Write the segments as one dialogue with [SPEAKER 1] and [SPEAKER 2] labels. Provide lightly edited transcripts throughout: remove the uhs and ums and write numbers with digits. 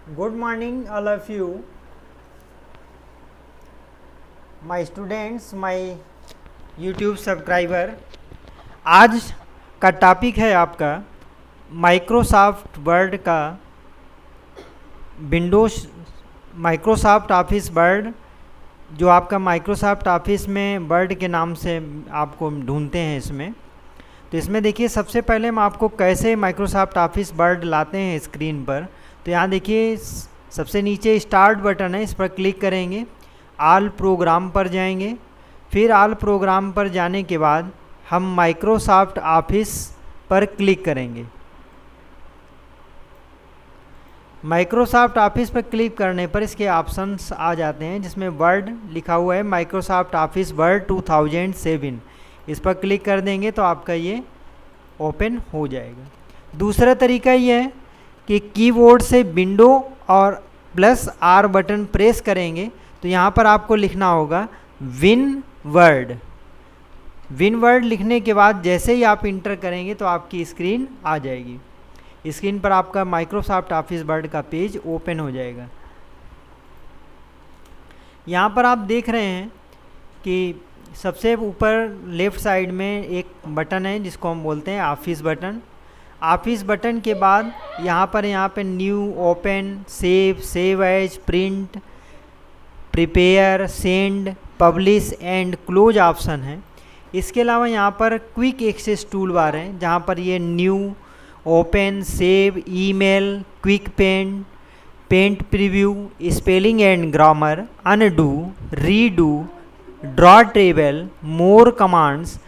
[SPEAKER 1] Good morning, all of you. My students, my YouTube subscriber. आज का topic है आपका माइक्रोसॉफ्ट वर्ड का विंडोज माइक्रोसॉफ्ट ऑफिस वर्ड, जो आपका माइक्रोसॉफ्ट ऑफिस में वर्ड के नाम से आपको ढूंढते हैं। इसमें तो इसमें देखिए, सबसे पहले हम आपको कैसे माइक्रोसॉफ्ट ऑफिस वर्ड लाते हैं स्क्रीन पर। तो यहाँ देखिए, सबसे नीचे स्टार्ट बटन है, इस पर क्लिक करेंगे, ऑल प्रोग्राम पर जाएंगे। फिर ऑल प्रोग्राम पर जाने के बाद हम माइक्रोसॉफ्ट ऑफिस पर क्लिक करेंगे। माइक्रोसॉफ्ट ऑफिस पर क्लिक करने पर इसके ऑप्शंस आ जाते हैं, जिसमें वर्ड लिखा हुआ है, माइक्रोसॉफ्ट ऑफिस वर्ड 2007। इस पर क्लिक कर देंगे तो आपका ये ओपन हो जाएगा। दूसरा तरीका ये है कि कीबोर्ड से विंडो और +R बटन प्रेस करेंगे तो यहाँ पर आपको लिखना होगा विन वर्ड। विन वर्ड लिखने के बाद जैसे ही आप इंटर करेंगे तो आपकी स्क्रीन आ जाएगी। स्क्रीन पर आपका माइक्रोसॉफ्ट ऑफिस वर्ड का पेज ओपन हो जाएगा। यहाँ पर आप देख रहे हैं कि सबसे ऊपर लेफ़्ट साइड में एक बटन है जिसको हम बोलते हैं ऑफिस बटन। ऑफिस बटन के बाद यहाँ पे new, open, save as, print, prepare, send, publish and close option है। इसके अलावा यहाँ पर क्विक एक्सेस टूल बार है, जहाँ पर ये new, open, save, email, quick print preview, spelling and grammar, undo, redo, draw table, more commands,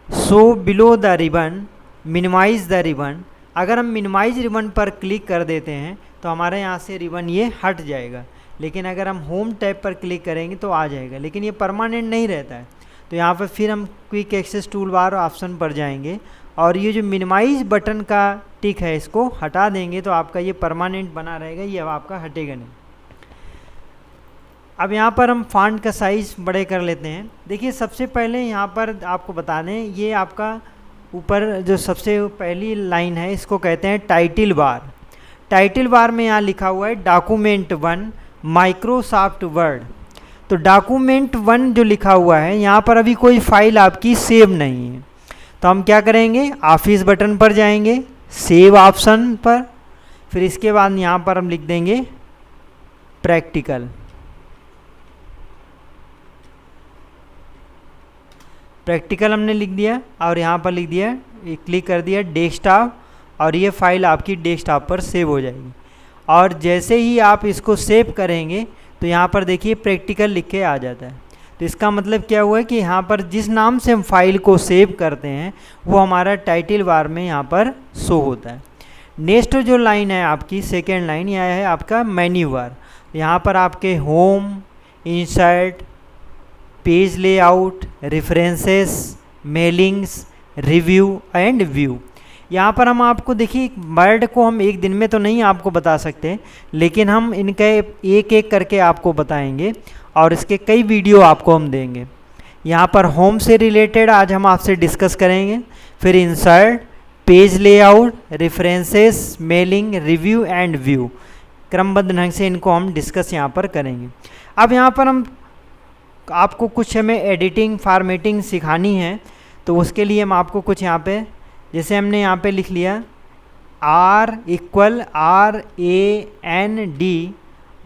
[SPEAKER 1] show below the ribbon, minimize the ribbon. अगर हम मिनिमाइज रिबन पर क्लिक कर देते हैं तो हमारे यहाँ से रिबन ये हट जाएगा, लेकिन अगर हम होम टैब पर क्लिक करेंगे तो आ जाएगा, लेकिन ये परमानेंट नहीं रहता है। तो यहाँ पर फिर हम quick access tool bar option पर जाएंगे और ये जो मिनिमाइज बटन का टिक है इसको हटा देंगे तो आपका ये परमानेंट बना रहेगा, ये अब आपका हटेगा नहीं। अब यहाँ पर हम फॉन्ट का साइज़ बड़े कर लेते हैं। देखिए, सबसे पहले यहाँ पर आपको बता दें, ये आपका ऊपर जो सबसे पहली लाइन है इसको कहते हैं टाइटल बार। टाइटल बार में यहाँ लिखा हुआ है डॉक्यूमेंट 1 माइक्रोसॉफ्ट वर्ड। तो डॉक्यूमेंट 1 जो लिखा हुआ है, यहाँ पर अभी कोई फाइल आपकी सेव नहीं है, तो हम क्या करेंगे, ऑफिस बटन पर जाएंगे, सेव ऑप्शन पर, फिर इसके बाद यहाँ पर हम लिख देंगे प्रैक्टिकल। प्रैक्टिकल हमने लिख दिया और यहाँ पर लिख दिया, क्लिक कर दिया डेस्कटॉप, और ये फाइल आपकी डेस्कटॉप पर सेव हो जाएगी। और जैसे ही आप इसको सेव करेंगे तो यहाँ पर देखिए प्रैक्टिकल लिख के आ जाता है। तो इसका मतलब क्या हुआ है कि यहाँ पर जिस नाम से हम फाइल को सेव करते हैं वो हमारा टाइटल बार में यहाँ पर शो होता है। नेक्स्ट जो लाइन है आपकी, सेकेंड लाइन, यह है आपका मेन्यू बार। यहाँ पर आपके home, insert, page layout, references, mailings, review and view. यहाँ पर हम आपको देखिए, वर्ड को हम एक दिन में तो नहीं आपको बता सकते, लेकिन हम इनके एक एक करके आपको बताएंगे और इसके कई वीडियो आपको हम देंगे। यहाँ पर होम से रिलेटेड आज हम आपसे डिस्कस करेंगे, फिर insert, page layout, references, mailing, review and view, क्रमबद्ध ढंग से इनको हम डिस्कस यहाँ पर करेंगे। अब यहाँ पर हम आपको कुछ हमें एडिटिंग, फॉर्मेटिंग सिखानी है, तो उसके लिए हम आपको कुछ यहाँ पे, जैसे हमने यहाँ पे लिख लिया RAND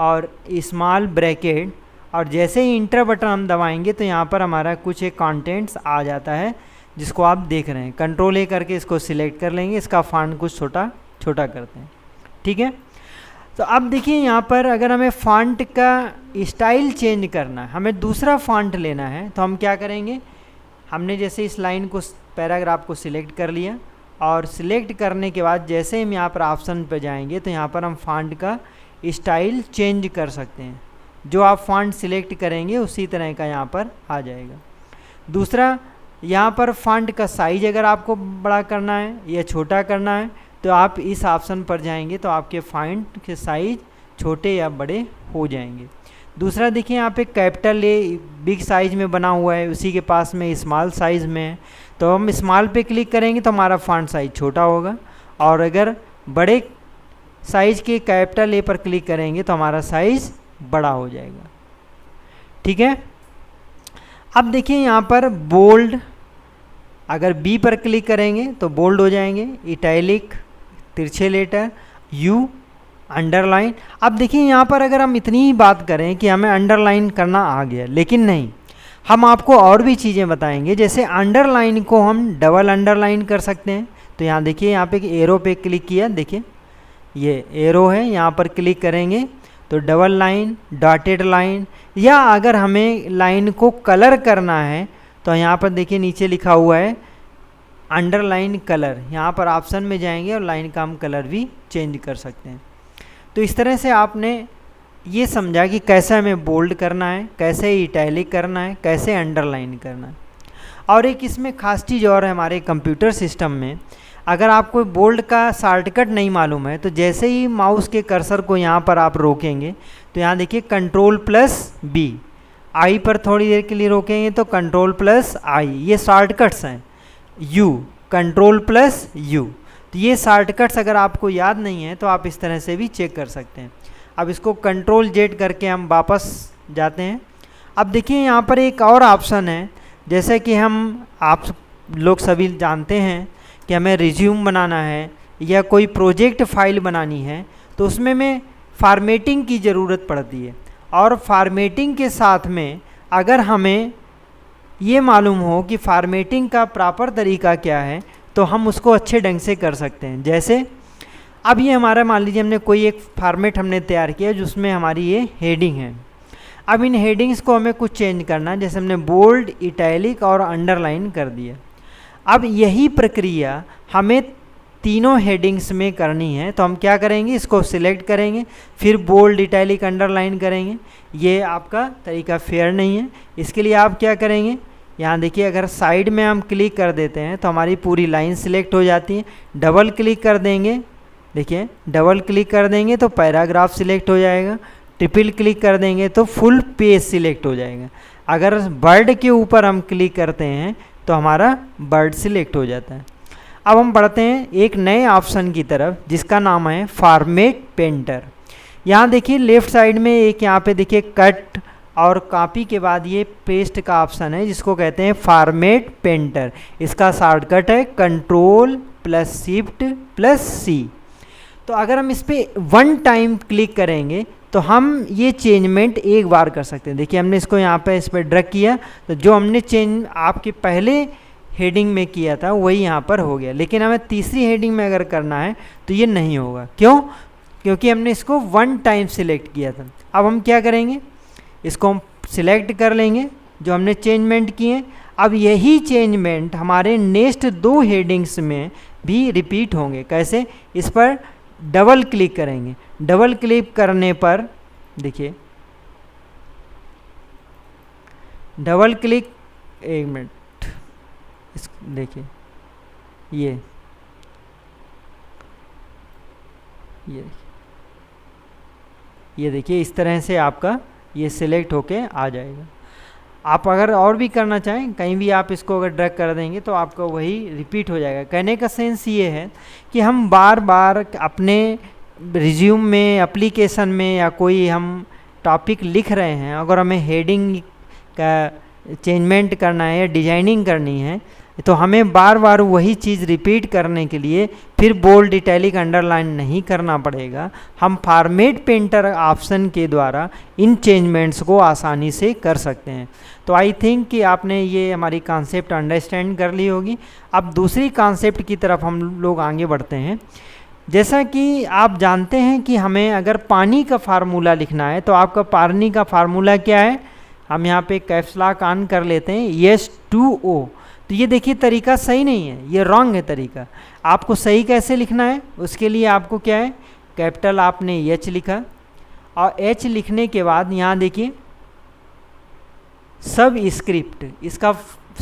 [SPEAKER 1] और स्मॉल ब्रैकेट, और जैसे ही इंटर बटन हम दबाएंगे तो यहाँ पर हमारा कुछ एक कंटेंट्स आ जाता है जिसको आप देख रहे हैं। कंट्रोल A करके इसको सिलेक्ट कर लेंगे, इसका फॉन्ट कुछ छोटा छोटा करते हैं, ठीक है। तो अब देखिए, यहाँ पर अगर हमें फ़ॉन्ट का स्टाइल चेंज करना है, हमें दूसरा फ़ॉन्ट लेना है, तो हम क्या करेंगे, हमने जैसे इस लाइन को, पैराग्राफ को सिलेक्ट कर लिया, और सिलेक्ट करने के बाद जैसे हम यहाँ पर ऑप्शन पर जाएंगे तो यहाँ पर हम फ़ॉन्ट का स्टाइल चेंज कर सकते हैं। जो आप फ़ॉन्ट सिलेक्ट करेंगे उसी तरह का यहाँ पर आ जाएगा। दूसरा, यहाँ पर फ़ॉन्ट का साइज़ अगर आपको बड़ा करना है या छोटा करना है तो आप इस ऑप्शन पर जाएंगे तो आपके फ़ॉन्ट के साइज़ छोटे या बड़े हो जाएंगे। दूसरा देखिए, यहाँ पे कैपिटल A बिग साइज़ में बना हुआ है, उसी के पास में स्मॉल साइज़ में है, तो हम स्मॉल पे क्लिक करेंगे तो हमारा फ़ॉन्ट साइज़ छोटा होगा, और अगर बड़े साइज के कैपिटल ए पर क्लिक करेंगे तो हमारा साइज बड़ा हो जाएगा। ठीक है, अब देखिए यहाँ पर बोल्ड, अगर बी पर क्लिक करेंगे तो बोल्ड हो जाएंगे, इटैलिक, तिरछे लेटर, यू, अंडरलाइन। अब देखिए यहाँ पर अगर हम इतनी ही बात करें कि हमें अंडरलाइन करना आ गया, लेकिन नहीं, हम आपको और भी चीज़ें बताएंगे। जैसे अंडरलाइन को हम डबल अंडरलाइन कर सकते हैं। तो यहाँ देखिए, यहाँ पे एरो पे क्लिक किया, देखिए ये एरो है, यहाँ पर क्लिक करेंगे तो डबल लाइन, डॉटेड लाइन, या अगर हमें लाइन को कलर करना है तो यहाँ पर देखिए नीचे लिखा हुआ है अंडरलाइन कलर, यहाँ पर ऑप्शन में जाएंगे और लाइन का हम कलर भी चेंज कर सकते हैं। तो इस तरह से आपने ये समझा कि कैसे हमें बोल्ड करना है, कैसे इटैलिक करना है, कैसे अंडरलाइन करना है। और एक इसमें खास चीज़ और है हमारे कंप्यूटर सिस्टम में, अगर आपको बोल्ड का शॉर्टकट नहीं मालूम है तो जैसे ही माउस के कर्सर को यहाँ पर आप रोकेंगे तो यहाँ देखिए कंट्रोल प्लस बी, आई पर थोड़ी देर के लिए रोकेंगे तो कंट्रोल प्लस आई, ये शॉर्टकट्स हैं। यू, कंट्रोल प्लस यू, तो ये शॉर्टकट्स अगर आपको याद नहीं है तो आप इस तरह से भी चेक कर सकते हैं। अब इसको कंट्रोल जेड करके हम वापस जाते हैं। अब देखिए यहाँ पर एक और ऑप्शन है, जैसे कि आप लोग सभी जानते हैं कि हमें रिज्यूम बनाना है या कोई प्रोजेक्ट फाइल बनानी है तो उसमें में फॉर्मेटिंग की ज़रूरत पड़ती है। और फॉर्मेटिंग के साथ में अगर हमें ये मालूम हो कि फॉर्मेटिंग का प्रॉपर तरीका क्या है तो हम उसको अच्छे ढंग से कर सकते हैं। जैसे अब ये हमारा, मान लीजिए हमने कोई एक फॉर्मेट हमने तैयार किया जिसमें हमारी ये हेडिंग है। अब इन हेडिंग्स को हमें कुछ चेंज करना है, जैसे हमने बोल्ड, इटैलिक और अंडरलाइन कर दिया। अब यही प्रक्रिया हमें तीनों हेडिंग्स में करनी है, तो हम क्या करेंगे, इसको सिलेक्ट करेंगे, फिर बोल्ड, इटैलिक, अंडरलाइन करेंगे। ये आपका तरीका फेयर नहीं है। इसके लिए आप क्या करेंगे, यहाँ देखिए अगर साइड में हम क्लिक कर देते हैं तो हमारी पूरी लाइन सिलेक्ट हो जाती है। डबल क्लिक कर देंगे, देखिए डबल क्लिक कर देंगे तो पैराग्राफ सिलेक्ट हो जाएगा। ट्रिपल क्लिक कर देंगे तो फुल पेज सिलेक्ट हो जाएगा। अगर बर्ड के ऊपर हम क्लिक करते हैं तो हमारा बर्ड सिलेक्ट हो जाता है। अब हम बढ़ते हैं एक नए ऑप्शन की तरफ जिसका नाम है फॉर्मेट पेंटर। यहाँ देखिए लेफ्ट साइड में एक यहाँ पे देखिए कट और कॉपी के बाद ये पेस्ट का ऑप्शन है जिसको कहते हैं फॉर्मेट पेंटर। इसका शॉर्टकट है कंट्रोल प्लस शिफ्ट प्लस सी। तो अगर हम इस पर वन टाइम क्लिक करेंगे तो हम ये चेंजमेंट एक बार कर सकते हैं। देखिए हमने इसको यहाँ पे इस पर ड्रैग किया तो जो हमने चेंज आपके पहले हेडिंग में किया था वही यहाँ पर हो गया, लेकिन हमें तीसरी हेडिंग में अगर करना है तो ये नहीं होगा। क्यों? क्योंकि हमने इसको वन टाइम सिलेक्ट किया था। अब हम क्या करेंगे, इसको हम सिलेक्ट कर लेंगे जो हमने चेंजमेंट किए। अब यही चेंजमेंट हमारे नेक्स्ट दो हेडिंग्स में भी रिपीट होंगे। कैसे? इस पर डबल क्लिक करेंगे। डबल क्लिक करने पर देखिए, डबल क्लिक, एक मिनट, इस देखिए ये देखिए इस तरह से आपका ये सिलेक्ट होके आ जाएगा। आप अगर और भी करना चाहें कहीं भी आप इसको अगर ड्रैग कर देंगे तो आपका वही रिपीट हो जाएगा। कहने का सेंस ये है कि हम बार बार अपने रिज्यूम में, एप्लीकेशन में या कोई हम टॉपिक लिख रहे हैं, अगर हमें हेडिंग का चेंजमेंट करना है या डिजाइनिंग करनी है तो हमें बार बार वही चीज़ रिपीट करने के लिए फिर बोल्ड, इटैलिक, अंडरलाइन नहीं करना पड़ेगा। हम फॉर्मेट पेंटर ऑप्शन के द्वारा इन चेंजमेंट्स को आसानी से कर सकते हैं। तो आई थिंक कि आपने ये हमारी कॉन्सेप्ट अंडरस्टैंड कर ली होगी। अब दूसरी कॉन्सेप्ट की तरफ हम लोग आगे बढ़ते हैं। जैसा कि आप जानते हैं कि हमें अगर पानी का फार्मूला लिखना है तो आपका पानी का फार्मूला क्या है, हम यहाँ पे कैप्स लॉक ऑन कर लेते हैं, H2O। तो ये देखिए तरीका सही नहीं है, ये रॉन्ग है तरीका। आपको सही कैसे लिखना है, उसके लिए आपको क्या है, कैपिटल आपने H लिखा और H लिखने के बाद यहाँ देखिए सब स्क्रिप्ट, इसका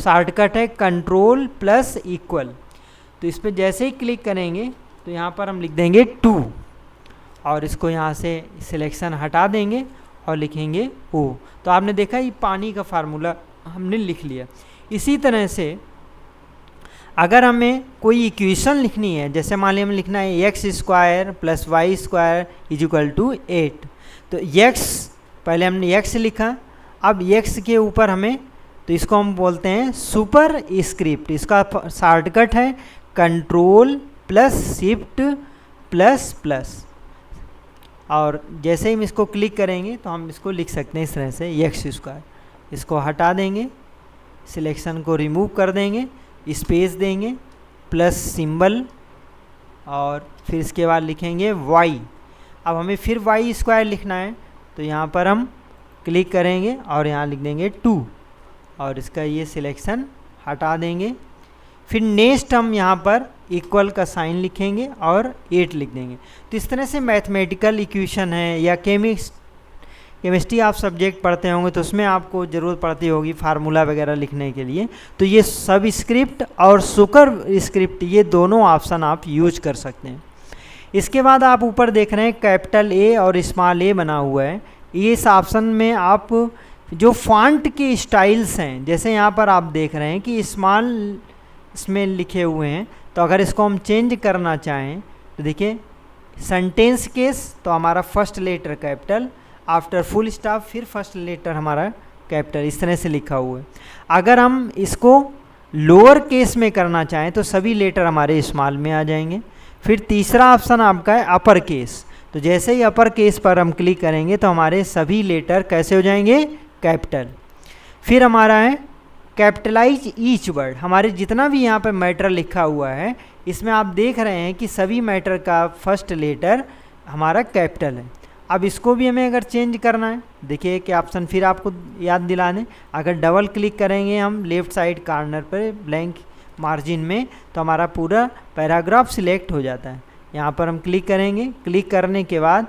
[SPEAKER 1] शॉर्टकट है कंट्रोल प्लस इक्वल। तो इस पर जैसे ही क्लिक करेंगे तो यहाँ पर हम लिख देंगे 2 और इसको यहाँ से सिलेक्शन हटा देंगे और लिखेंगे O। तो आपने देखा ये पानी का फार्मूला हमने लिख लिया। इसी तरह से अगर हमें कोई इक्वेशन लिखनी है, जैसे मान लिया हमें लिखना है x square plus y square is equal to 8, तो एक्स पहले हमने एक्स लिखा, अब एक्स के ऊपर हमें, तो इसको हम बोलते हैं सुपर स्क्रिप्ट, इसका शॉर्टकट है control plus shift plus plus, और जैसे ही हम इसको क्लिक करेंगे तो हम इसको लिख सकते हैं इस तरह से एक्स स्क्वायर। इसको हटा देंगे, सिलेक्शन को रिमूव कर देंगे, स्पेस देंगे प्लस सिंबल, और फिर इसके बाद लिखेंगे वाई। अब हमें फिर वाई स्क्वायर लिखना है, तो यहाँ पर हम क्लिक करेंगे और यहाँ लिख देंगे 2, और इसका ये सिलेक्शन हटा देंगे। फिर नेक्स्ट हम यहाँ पर इक्वल का साइन लिखेंगे और 8 लिख देंगे। तो इस तरह से मैथमेटिकल इक्वेशन है, या केमिस्ट्री आप सब्जेक्ट पढ़ते होंगे तो उसमें आपको ज़रूरत पड़ती होगी फार्मूला वगैरह लिखने के लिए, तो ये सब स्क्रिप्ट और सुपर स्क्रिप्ट ये दोनों ऑप्शन आप यूज कर सकते हैं। इसके बाद आप ऊपर देख रहे हैं कैपिटल ए और स्मॉल ए बना हुआ है। इस ऑप्शन में आप जो फॉन्ट के स्टाइल्स हैं, जैसे यहाँ पर आप देख रहे हैं कि स्मॉल इसमें लिखे हुए हैं, तो अगर इसको हम चेंज करना चाहें तो देखिए सेंटेंस केस, तो हमारा first letter capital, after full stop फिर फर्स्ट लेटर हमारा कैपिटल, इस तरह से लिखा हुआ है। अगर हम इसको लोअर केस में करना चाहें तो सभी लेटर हमारे स्मॉल में आ जाएंगे। फिर तीसरा ऑप्शन आपका है अपर केस, तो जैसे ही अपर केस पर हम क्लिक करेंगे तो हमारे सभी लेटर कैसे हो जाएंगे, कैपिटल। फिर हमारा है कैपिटलाइज ईच वर्ड, हमारे जितना भी यहाँ पर मैटर लिखा हुआ है इसमें आप देख रहे हैं कि सभी मैटर का फर्स्ट लेटर हमारा कैपिटल है। अब इसको भी हमें अगर चेंज करना है, देखिए कि ऑप्शन फिर आपको याद दिला दें, अगर डबल क्लिक करेंगे हम लेफ़्ट साइड कॉर्नर पर ब्लैंक मार्जिन में, तो हमारा पूरा पैराग्राफ सिलेक्ट हो जाता है। यहाँ पर हम क्लिक करेंगे, क्लिक करने के बाद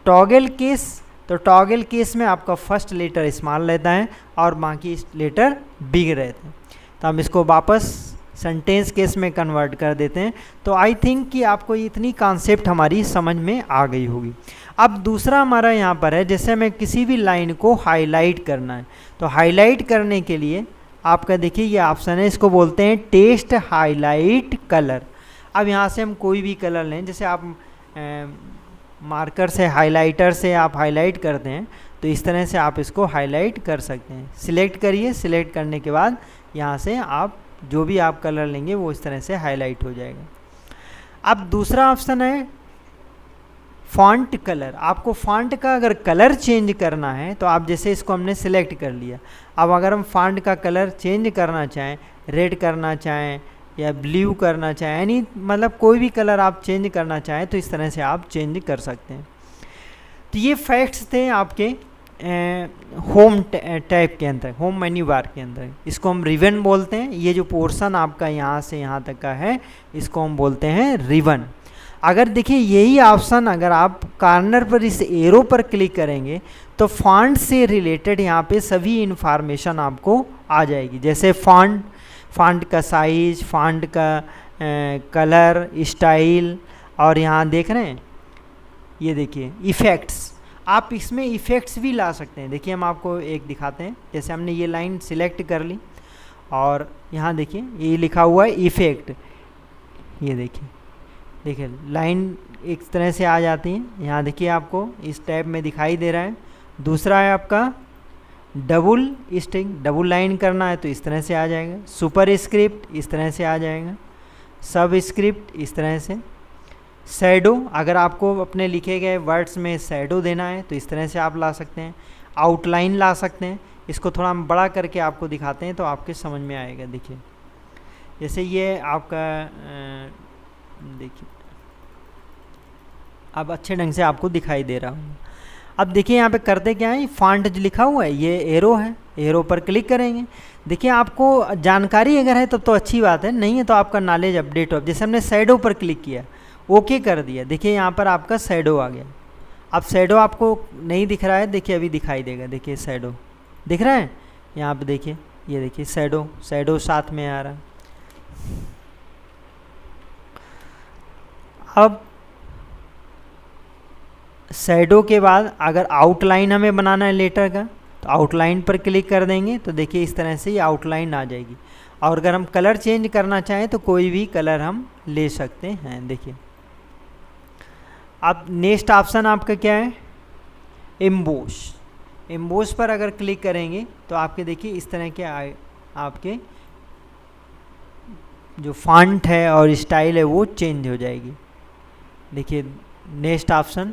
[SPEAKER 1] टॉगल केस, तो टॉगल केस में आपका फर्स्ट लेटर स्मॉल रहता है और बाकी लेटर बिग रहते हैं। तो हम इसको वापस सेंटेंस केस में कन्वर्ट कर देते हैं। तो आई थिंक कि आपको इतनी कॉन्सेप्ट हमारी समझ में आ गई होगी। अब दूसरा हमारा यहाँ पर है, जैसे हमें किसी भी लाइन को हाईलाइट करना है, तो हाईलाइट करने के लिए आपका देखिए ये ऑप्शन है, इसको बोलते हैं टेस्ट हाईलाइट कलर। अब यहाँ से हम कोई भी कलर लें, जैसे आप मार्कर से, हाइलाइटर से आप हाईलाइट करते हैं, तो इस तरह से आप इसको हाईलाइट कर सकते हैं। सिलेक्ट करिए, सिलेक्ट करने के बाद यहाँ से आप जो भी आप कलर लेंगे वो इस तरह से हाईलाइट हो जाएगा। अब दूसरा ऑप्शन है फॉन्ट कलर। आपको फॉन्ट का अगर कलर चेंज करना है तो आप जैसे इसको हमने सिलेक्ट कर लिया, अब अगर हम फॉन्ट का कलर चेंज करना चाहें, रेड करना चाहें या ब्लू करना चाहें, यानी मतलब कोई भी कलर आप चेंज करना चाहें तो इस तरह से आप चेंज कर सकते हैं। तो ये फैक्ट्स थे आपके होम टैब के अंदर, होम मेन्यू बार के अंदर। इसको हम रिबन बोलते हैं। ये जो पोर्शन आपका यहाँ से यहाँ तक का है इसको हम बोलते हैं रिबन। अगर देखिए यही ऑप्शन अगर आप कॉर्नर पर इस एरो पर क्लिक करेंगे तो फॉन्ट से रिलेटेड यहाँ पे सभी इन्फॉर्मेशन आपको आ जाएगी, जैसे फॉन्ट का साइज, फॉन्ट का कलर, स्टाइल, और यहाँ देख रहे हैं ये देखिए इफ़ेक्ट्स, आप इसमें इफ़ेक्ट्स भी ला सकते हैं। देखिए हम आपको एक दिखाते हैं, जैसे हमने ये लाइन सिलेक्ट कर ली और यहाँ देखिए ये लिखा हुआ है इफ़ेक्ट, ये देखिए लाइन एक तरह से आ जाती है। यहाँ देखिए आपको इस टैब में दिखाई दे रहा है। दूसरा है आपका डबल स्ट्रिंग, डबल लाइन करना है तो इस तरह से आ जाएगा। सुपर स्क्रिप्ट इस तरह से आ जाएगा। सब स्क्रिप्ट इस तरह से। शैडो, अगर आपको अपने लिखे गए वर्ड्स में शैडो देना है तो इस तरह से आप ला सकते हैं। आउटलाइन ला सकते हैं। इसको थोड़ा हम बड़ा करके आपको दिखाते हैं तो आपके समझ में आएगा। देखिए जैसे ये आपका देखिए अब अच्छे ढंग से आपको दिखाई दे रहा हूँ। अब देखिए यहाँ पे करते क्या है, फॉन्ट जो लिखा हुआ है ये एरो है, एरो पर क्लिक करेंगे। देखिए आपको जानकारी अगर है तब तो अच्छी बात है, नहीं है तो आपका नॉलेज अपडेट हो। जैसे हमने शैडो पर क्लिक किया, ओके कर दिया, देखिए यहाँ पर आपका शैडो आ गया। अब शैडो आपको नहीं दिख रहा है, देखिए अभी दिखाई देगा। देखिए शैडो दिख रहा है यहाँ पे, देखिए ये देखिए शैडो साथ में आ रहा है। अब शैडो के बाद अगर आउटलाइन हमें बनाना है लेटर का तो आउटलाइन पर क्लिक कर देंगे तो देखिए इस तरह से ये आउटलाइन आ जाएगी। और अगर हम कलर चेंज करना चाहें तो कोई भी कलर हम ले सकते हैं। देखिए अब नेक्स्ट ऑप्शन आपका क्या है, एम्बोस। एम्बोस पर अगर क्लिक करेंगे तो आपके देखिए इस तरह के आपके जो फॉन्ट है और स्टाइल है वो चेंज हो जाएगी। देखिए नेक्स्ट ऑप्शन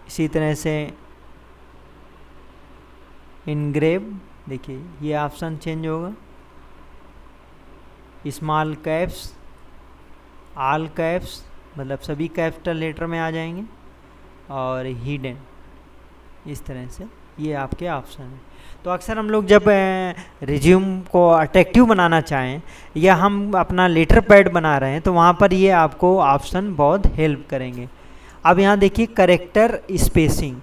[SPEAKER 1] इसी तरह से इनग्रेव, देखिए ये ऑप्शन चेंज होगा। स्मॉल कैप्स, ऑल कैप्स मतलब सभी कैपिटल लेटर में आ जाएंगे, और हिडन, इस तरह से ये आपके ऑप्शन है। तो अक्सर हम लोग जब रिज्यूम को अट्रैक्टिव बनाना चाहें या हम अपना लेटर पैड बना रहे हैं तो वहाँ पर ये आपको ऑप्शन बहुत हेल्प करेंगे। अब यहाँ देखिए करेक्टर स्पेसिंग।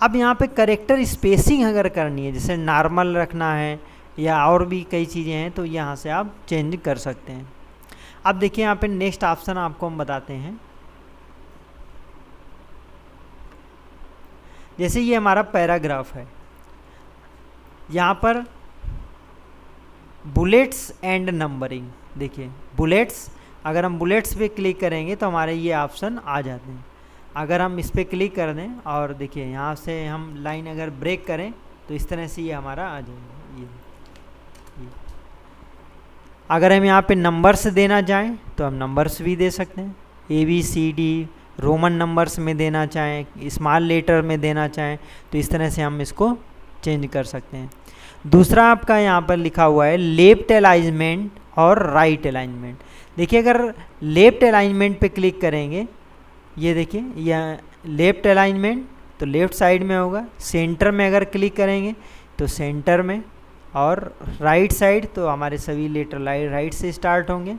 [SPEAKER 1] अब यहाँ पे करेक्टर स्पेसिंग अगर करनी है, जैसे नॉर्मल रखना है या और भी कई चीज़ें हैं, तो यहाँ से आप चेंज कर सकते हैं। अब देखिए यहाँ पे नेक्स्ट ऑप्शन आपको हम बताते हैं। जैसे ये हमारा पैराग्राफ है, यहाँ पर बुलेट्स एंड नंबरिंग, देखिए बुलेट्स, अगर हम बुलेट्स पे क्लिक करेंगे तो हमारे ये ऑप्शन आ जाते हैं। अगर हम इस पर क्लिक कर दें और देखिए यहाँ से हम लाइन अगर ब्रेक करें तो इस तरह से ये हमारा आ जाएगा। ये अगर हम यहाँ पे नंबर्स देना चाहें तो हम नंबर्स भी दे सकते हैं, ABCD रोमन नंबर्स में देना चाहें, स्मॉल लेटर में देना चाहें, तो इस तरह से हम इसको चेंज कर सकते हैं। दूसरा आपका यहाँ पर लिखा हुआ है लेफ्ट अलाइनमेंट और राइट अलाइनमेंट। देखिए अगर लेफ्ट अलाइनमेंट पे क्लिक करेंगे, ये देखिए यह लेफ्ट अलाइनमेंट तो लेफ्ट साइड में होगा, सेंटर में अगर क्लिक करेंगे तो सेंटर में, और राइट साइड तो हमारे सभी लेटर राइट से स्टार्ट होंगे,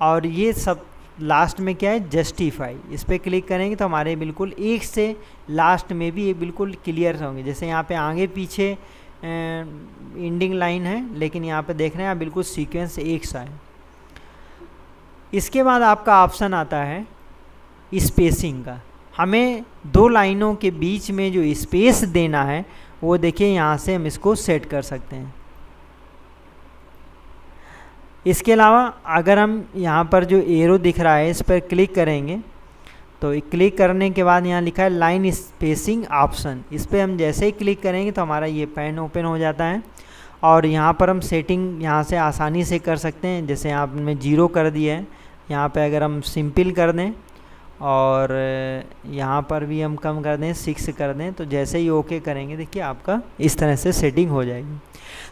[SPEAKER 1] और ये सब लास्ट में क्या है जस्टिफाई, इस पर क्लिक करेंगे तो हमारे बिल्कुल एक से लास्ट में भी ये बिल्कुल क्लियर होंगे। जैसे यहाँ पे आगे पीछे एंडिंग लाइन है, लेकिन यहाँ पे देख रहे हैं आप बिल्कुल सीक्वेंस एक सा है। इसके बाद आपका ऑप्शन आता है स्पेसिंग का। हमें दो लाइनों के बीच में जो स्पेस देना है वो देखिए यहाँ से हम इसको सेट कर सकते हैं। इसके अलावा अगर हम यहाँ पर जो एरो दिख रहा है इस पर क्लिक करेंगे तो क्लिक करने के बाद यहाँ लिखा है लाइन स्पेसिंग ऑप्शन, इस पर हम जैसे ही क्लिक करेंगे तो हमारा ये पैन ओपन हो जाता है, और यहाँ पर हम सेटिंग यहाँ से आसानी से कर सकते हैं। जैसे यहाँ हमने 0 कर दिया है, यहाँ पे अगर हम सिंपल कर दें और यहाँ पर भी हम कम कर दें 6 कर दें, तो जैसे ही ओके करेंगे देखिए आपका इस तरह से सेटिंग हो जाएगी।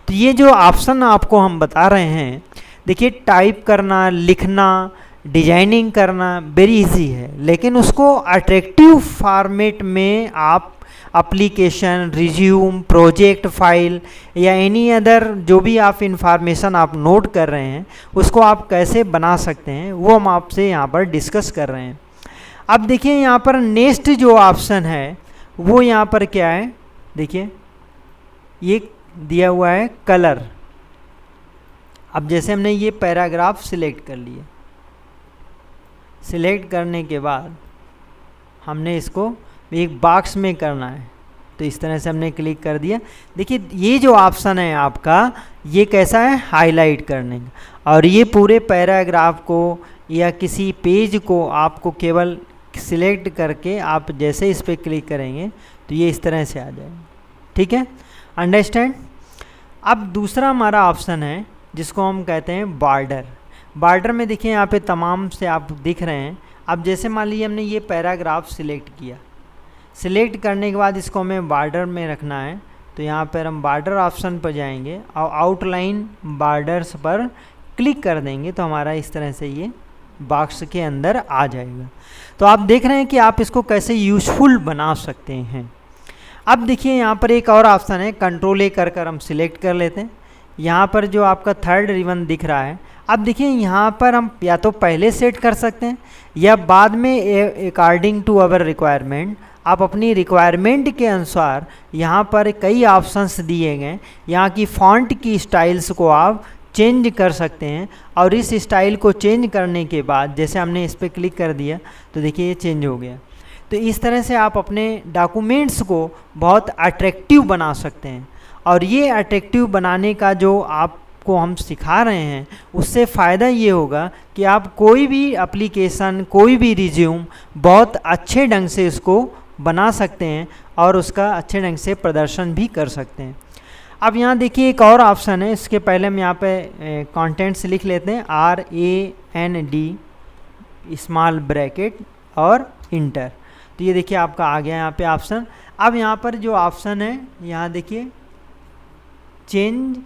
[SPEAKER 1] तो ये जो ऑप्शन आपको हम बता रहे हैं, देखिए टाइप करना, लिखना, डिजाइनिंग करना वेरी इजी है, लेकिन उसको अट्रैक्टिव फॉर्मेट में आप एप्लीकेशन, रिज्यूम, प्रोजेक्ट फाइल या एनी अदर जो भी आप इंफॉर्मेशन आप नोट कर रहे हैं उसको आप कैसे बना सकते हैं वो हम आपसे यहाँ पर डिस्कस कर रहे हैं। अब देखिए यहाँ पर नेक्स्ट जो ऑप्शन है वो यहाँ पर क्या है, देखिए ये दिया हुआ है कलर। अब जैसे हमने ये पैराग्राफ सिलेक्ट कर लिया, सिलेक्ट करने के बाद हमने इसको एक बॉक्स में करना है, तो इस तरह से हमने क्लिक कर दिया। देखिए ये जो ऑप्शन है आपका ये कैसा है, हाईलाइट करने का, और ये पूरे पैराग्राफ को या किसी पेज को आपको केवल सिलेक्ट करके आप जैसे इस पर क्लिक करेंगे तो ये इस तरह से आ जाएगा। ठीक है, अंडरस्टैंड। अब दूसरा हमारा ऑप्शन है जिसको हम कहते हैं बॉर्डर। बॉर्डर में देखिए यहाँ पे तमाम से आप दिख रहे हैं। अब जैसे मान लीजिए हमने ये पैराग्राफ सिलेक्ट किया, सिलेक्ट करने के बाद इसको हमें बॉर्डर में रखना है, तो यहाँ पर हम बॉर्डर ऑप्शन पर जाएंगे और आउटलाइन बॉर्डर्स पर क्लिक कर देंगे तो हमारा इस तरह से ये बॉक्स के अंदर आ जाएगा। तो आप देख रहे हैं कि आप इसको कैसे यूज़फुल बना सकते हैं। अब देखिए यहाँ पर एक और ऑप्शन है, कंट्रोल A कर हम सिलेक्ट कर लेते हैं। यहाँ पर जो आपका थर्ड रिबन दिख रहा है, अब देखिए यहाँ पर हम या तो पहले सेट कर सकते हैं या बाद में अकॉर्डिंग टू अवर रिक्वायरमेंट, आप अपनी रिक्वायरमेंट के अनुसार यहाँ पर कई ऑप्शंस दिए गए, यहाँ की फॉन्ट की स्टाइल्स को आप चेंज कर सकते हैं, और इस स्टाइल को चेंज करने के बाद जैसे हमने इस पर क्लिक कर दिया तो देखिए ये चेंज हो गया। तो इस तरह से आप अपने डॉक्यूमेंट्स को बहुत अट्रैक्टिव बना सकते हैं, और ये अट्रैक्टिव बनाने का जो आप आपको हम सिखा रहे हैं उससे फ़ायदा ये होगा कि आप कोई भी एप्लीकेशन, कोई भी रिज्यूम बहुत अच्छे ढंग से इसको बना सकते हैं और उसका अच्छे ढंग से प्रदर्शन भी कर सकते हैं। अब यहाँ देखिए एक और ऑप्शन है, इसके पहले हम यहाँ पे कंटेंट्स लिख लेते हैं, RAND स्मॉल ब्रैकेट और इंटर। तो ये देखिए आपका आ गया यहाँ पे ऑप्शन। अब यहाँ पर जो ऑप्शन है यहाँ देखिए चेंज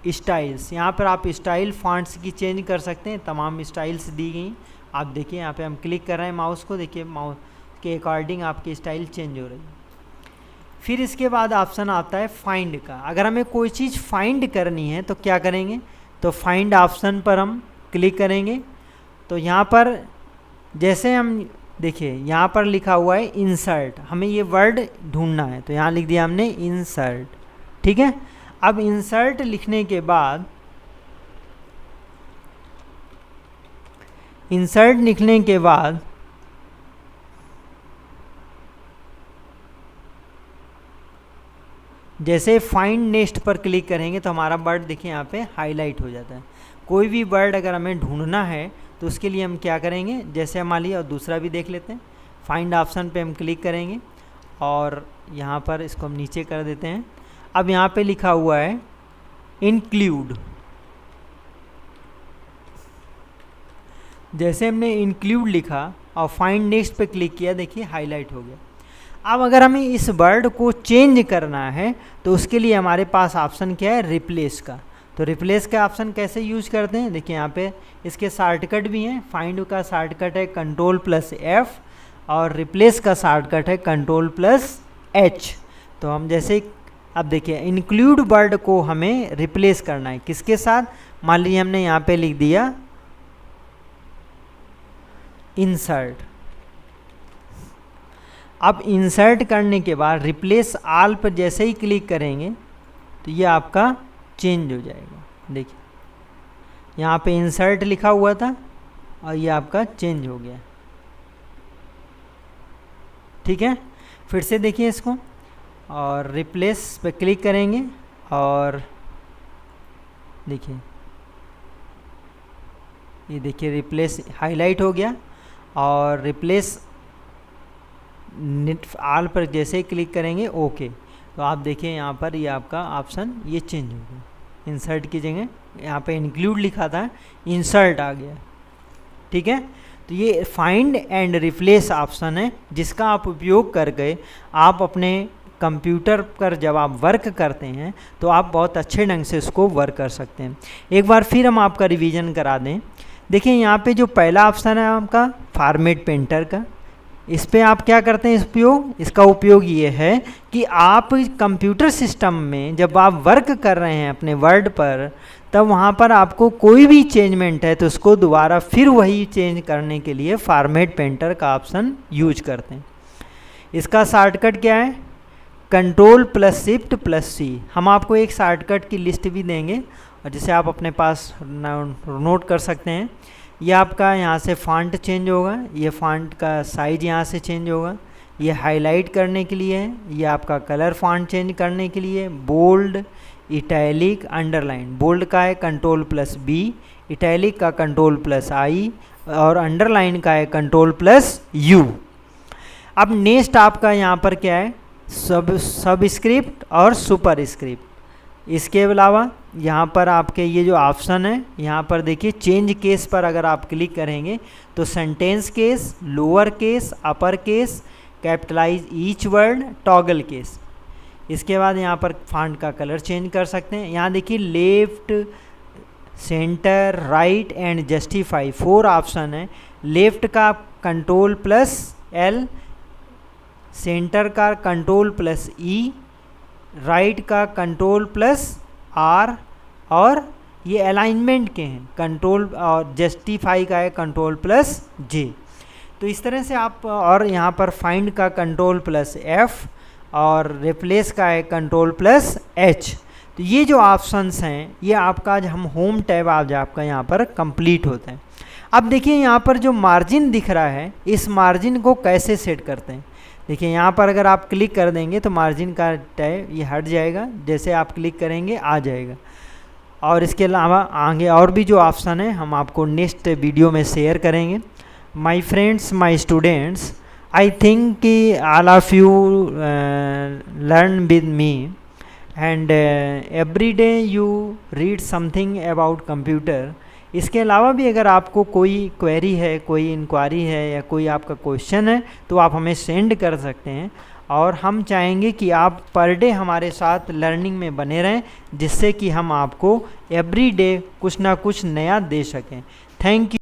[SPEAKER 1] स्टाइल्स, यहाँ पर आप स्टाइल फॉन्ट्स की चेंज कर सकते हैं, तमाम स्टाइल्स दी गई। आप देखिए यहाँ पे हम क्लिक कर रहे हैं माउस को, देखिए माउस के अकॉर्डिंग आपकी स्टाइल चेंज हो रही है। फिर इसके बाद ऑप्शन आता है फाइंड का। अगर हमें कोई चीज़ फाइंड करनी है तो क्या करेंगे, तो फाइंड ऑप्शन पर हम क्लिक करेंगे। तो यहाँ पर जैसे हम देखिए यहाँ पर लिखा हुआ है इंसर्ट, हमें ये वर्ड ढूंढना है तो यहाँ लिख दिया हमने इंसर्ट, ठीक है। अब इंसर्ट लिखने के बाद जैसे फाइंड नेक्स्ट पर क्लिक करेंगे तो हमारा वर्ड देखिए यहाँ पे हाईलाइट हो जाता है। कोई भी वर्ड अगर हमें ढूंढना है तो उसके लिए हम क्या करेंगे, जैसे मान लिया और दूसरा भी देख लेते हैं, फाइंड ऑप्शन पे हम क्लिक करेंगे और यहाँ पर इसको हम नीचे कर देते हैं। अब यहाँ पे लिखा हुआ है इंक्लूड, जैसे हमने इंक्लूड लिखा और फाइंड नेक्स्ट पे क्लिक किया, देखिए हाईलाइट हो गया। अब अगर हमें इस वर्ड को चेंज करना है तो उसके लिए हमारे पास ऑप्शन क्या है, रिप्लेस का। तो रिप्लेस का ऑप्शन कैसे यूज करते हैं, देखिए यहाँ पे इसके शॉर्टकट भी हैं। फाइंड का शॉर्टकट है Ctrl+F और रिप्लेस का शॉर्टकट है Ctrl+H। तो हम जैसे अब देखिए इंक्लूड वर्ड को हमें रिप्लेस करना है किसके साथ, मान लीजिए हमने यहाँ पे लिख दिया इंसर्ट। अब इंसर्ट करने के बाद रिप्लेस ऑल पर जैसे ही क्लिक करेंगे तो ये आपका चेंज हो जाएगा। देखिए यहाँ पे इंसर्ट लिखा हुआ था और ये आपका चेंज हो गया, ठीक है। फिर से देखिए इसको और रिप्लेस पे क्लिक करेंगे और देखिए ये देखिए रिप्लेस हाईलाइट हो गया और रिप्लेस नेट ऑल पर जैसे ही क्लिक करेंगे ओके, तो आप देखिए यहाँ पर ये आपका ऑप्शन ये चेंज हो गया। इंसर्ट की जगह यहाँ पे इंक्लूड लिखा था, इंसर्ट आ गया, ठीक है। तो ये फाइंड एंड रिप्लेस ऑप्शन है जिसका आप उपयोग करके आप अपने कंप्यूटर पर जब आप वर्क करते हैं तो आप बहुत अच्छे ढंग से इसको वर्क कर सकते हैं। एक बार फिर हम आपका रिवीजन करा दें। देखिए यहाँ पे जो पहला ऑप्शन है आपका फॉर्मेट पेंटर का, इस पे आप क्या करते हैं उपयोग, इसका उपयोग ये है कि आप कंप्यूटर सिस्टम में जब आप वर्क कर रहे हैं अपने वर्ड पर, तब वहाँ पर आपको कोई भी चेंजमेंट है तो उसको दोबारा फिर वही चेंज करने के लिए फॉर्मेट पेंटर का ऑप्शन यूज करते हैं। इसका शॉर्टकट क्या है, Ctrl+Shift+C। हम आपको एक शॉर्टकट की लिस्ट भी देंगे और जिसे आप अपने पास नोट कर सकते हैं। ये आपका यहाँ से फ़ॉन्ट चेंज होगा, ये फ़ॉन्ट का साइज यहाँ से चेंज होगा, ये हाईलाइट करने के लिए है, ये आपका कलर फ़ॉन्ट चेंज करने के लिए, बोल्ड, इटैलिक, अंडरलाइन। बोल्ड का है Ctrl+B, इटैलिक का Ctrl+I और अंडरलाइन का है Ctrl+U। अब नेक्स्ट आपका यहाँ पर क्या है, सबस्क्रिप्ट और सुपरस्क्रिप्ट। इसके अलावा यहाँ पर आपके ये जो ऑप्शन है यहाँ पर देखिए चेंज केस पर अगर आप क्लिक करेंगे तो sentence case, lower case, upper case, capitalize each word, toggle case. इसके बाद यहाँ पर फॉन्ट का कलर चेंज कर सकते हैं। यहाँ देखिए left, centre, right and justify 4 option है। लेफ्ट का Ctrl+L, सेंटर का Ctrl+E, राइट का Ctrl+R और ये अलाइनमेंट के हैं कंट्रोल, और जस्टिफाई का है Ctrl+J। तो इस तरह से आप, और यहाँ पर फाइंड का Ctrl+F और रिप्लेस का है Ctrl+H। तो ये जो ऑप्शंस हैं ये आपका आज हम होम टैब आज आपका यहाँ पर कंप्लीट होता है। अब देखिए यहाँ पर जो मार्जिन दिख रहा है, इस मार्जिन को कैसे सेट करते हैं। देखिए यहाँ पर अगर आप क्लिक कर देंगे तो मार्जिन का टैब ये हट जाएगा, जैसे आप क्लिक करेंगे आ जाएगा। और इसके अलावा आगे और भी जो ऑप्शन है हम आपको नेक्स्ट वीडियो में शेयर करेंगे। My friends, my students, I think कि all of you learn with me and every day you read something about computer. इसके अलावा भी अगर आपको कोई क्वेरी है, कोई इंक्वायरी है या कोई आपका क्वेश्चन है तो आप हमें सेंड कर सकते हैं, और हम चाहेंगे कि आप पर डे हमारे साथ लर्निंग में बने रहें, जिससे कि हम आपको एवरी डे कुछ ना कुछ नया दे सकें। Thank you.